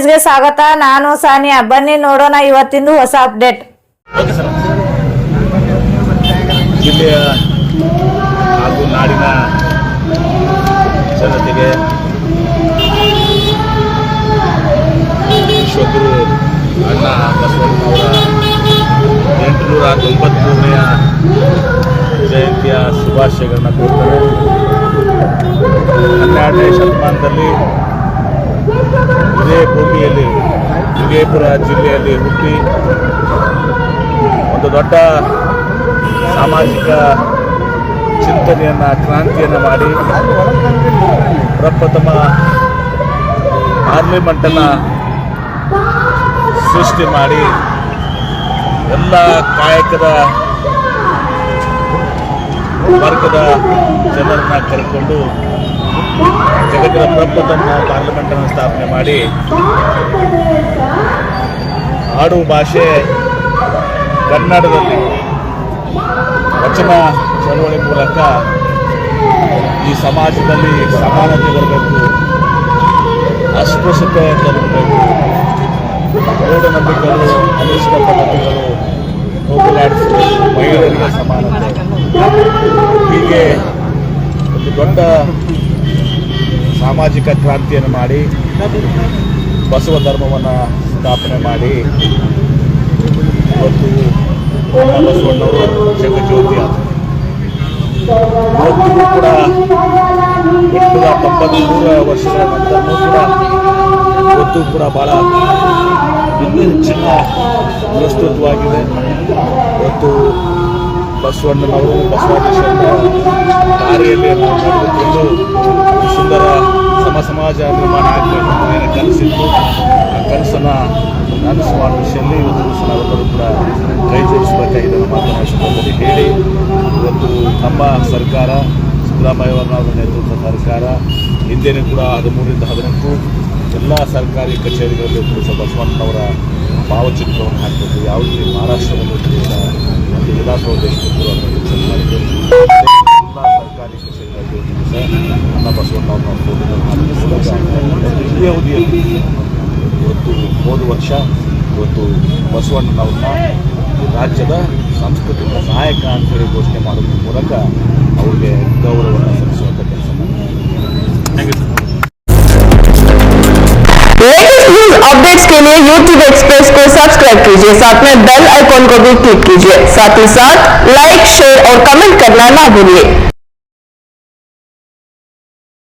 ನ್ಯೂಸ್ಗೆ ಸ್ವಾಗತ. ನಾನು ಸಾನಿಯಾ. ಬನ್ನಿ ನೋಡೋಣ ಇವತ್ತಿಂದು ಹೊಸ ಅಪ್ಡೇಟ್. ಜಿಲ್ಲೆಯ ಹಾಗೂ ನಾಡಿನ ಜನತೆಗೆ ವಿಶ್ವಗುರು ಅಣ್ಣ ಬಸವಣ್ಣನವರ 893ನೇ ಜಯಂತಿಯ ಶುಭಾಶಯಗಳನ್ನ ಕೋರ್ತಾರೆ. 12ನೇ ಶತಮಾನದಲ್ಲಿ ಇದೇ ಭೂಮಿಯಲ್ಲಿ ವಿಜಯಪುರ ಜಿಲ್ಲೆಯಲ್ಲಿ ಹುಟ್ಟಿ ಒಂದು ದೊಡ್ಡ ಸಾಮಾಜಿಕ ಚಿಂತನೆಯನ್ನು ಕ್ರಾಂತಿಯನ್ನು ಮಾಡಿ ಪ್ರಪ್ರಥಮ ಪಾರ್ಲಿಮೆಂಟನ್ನು ಸೃಷ್ಟಿ ಮಾಡಿ ಎಲ್ಲ ಕಾಯಕದ ವರ್ಗದ ಜನರನ್ನು ಕರೆದುಕೊಂಡು ಜಗತ್ತಿನ ಪ್ರಪ್ರಥಮ ಪಾರ್ಲಿಮೆಂಟನ್ನು ಸ್ಥಾಪನೆ ಮಾಡಿ ಆಡು ಭಾಷೆ ಕನ್ನಡದಲ್ಲಿ ವಚನ ಚಳವಳಿ ಮೂಲಕ ಈ ಸಮಾಜದಲ್ಲಿ ಸಮಾನತೆ ಬರಬೇಕು, ಅಸ್ಪೃಶ್ಯತೆ ತರಬೇಕು, ಮೂಢನಂಬಿಕೆಗಳು ಅನಿಷ್ಟ ಪದ್ಧತಿಗಳು ಹೋಗಲಾಡಿಸಬೇಕು, ಮಹಿಳೆಯರಿಗೆ ಸಮಾನತೆ, ಹೀಗೆ ಒಂದು ದೊಡ್ಡ ಸಾಮಾಜಿಕ ಕ್ರಾಂತಿಯನ್ನು ಮಾಡಿ ಬಸವ ಧರ್ಮವನ್ನು ಸ್ಥಾಪನೆ ಮಾಡಿ ಇವತ್ತು ಬಸವಣ್ಣವರು ಜಗಜ್ಯೋತಿ ಆದರು. ಇವತ್ತಿಗೂ ಕೂಡ 893 ವರ್ಷಗಳ ನಂತರನೂ ಕೂಡ ಇವತ್ತು ಕೂಡ ಭಾಳ ಇನ್ನೂ ಹೆಚ್ಚಿನ ವಿಸ್ತೃತವಾಗಿದೆ. ಇವತ್ತು ಬಸವಣ್ಣನವರು ಬಸವಾದೀಶ್ವರನ ದಾರಿಯಲ್ಲಿ ನಾವು ನಡೆದುಕೊಂಡು ಸುಂದರ ಸಮಾಜ ನಿರ್ಮಾಣ ಆಗಬೇಕು ಏನು ಕನಸಿತ್ತು. ಆ ಕನಸನ್ನು ನನಸು ಮಾಡುವ ವಿಷಯದಲ್ಲಿ ಇವತ್ತು ನಾವೆಲ್ಲರೂ ಕೂಡ ಕೈ ಜೋಡಿಸಬೇಕಾಗಿದೆ ಮಾತನಾಡುವ ಸಂದರ್ಭದಲ್ಲಿ ಹೇಳಿ, ಇವತ್ತು ನಮ್ಮ ಸರ್ಕಾರ ಸಿದ್ದರಾಮಯ್ಯವರ ನೇತೃತ್ವದ ಸರ್ಕಾರ ಹಿಂದೆಯೂ ಕೂಡ 13ರಿಂದ 18 ಎಲ್ಲ ಸರ್ಕಾರಿ ಕಚೇರಿಗಳಲ್ಲಿ ಕೂಡ ಬಸವಣ್ಣನವರ ಭಾವಚಿತ್ರವನ್ನು ಹಾಕಬೇಕು. ಯಾವುದೇ ಮಹಾರಾಷ್ಟ್ರದಲ್ಲೂ ಕೂಡ ಒಂದು ವಿಧಾನಸೌಧದಲ್ಲಿ ಕೂಡ ಕೆಲಸ ಮಾಡಿದೆ. ಎಲ್ಲ ಸರ್ಕಾರಿ ಕಚೇರಿಗಳಲ್ಲಿ ಅಣ್ಣ ಬಸವಣ್ಣವ್ರನ್ನ ಫೋಟೋಗಳನ್ನು ಹಾಕಿ ಇದೇ ಅವಧಿಯಲ್ಲಿ ಇವತ್ತು ಹೋದ ವರ್ಷ ಇವತ್ತು ಬಸವಣ್ಣನವ್ರನ್ನ ರಾಜ್ಯದ ಸಾಂಸ್ಕೃತಿಕ ಸಹಾಯಕ ಅಂತೇಳಿ ಘೋಷಣೆ ಮಾಡೋದ್ರ ಮೂಲಕ ಅವರಿಗೆ ಗೌರವವನ್ನು ಸಲ್ಲಿಸುವಂಥ ಕೆಲಸ ಮಾಡಿದ್ದಾರೆ. लेटेस्ट न्यूज अपडेट्स के लिए YouTube एक्सप्रेस को सब्सक्राइब कीजिए, साथ में बेल आइकॉन को भी क्लिक कीजिए, साथ ही साथ लाइक, शेयर और कमेंट करना ना भूलिए।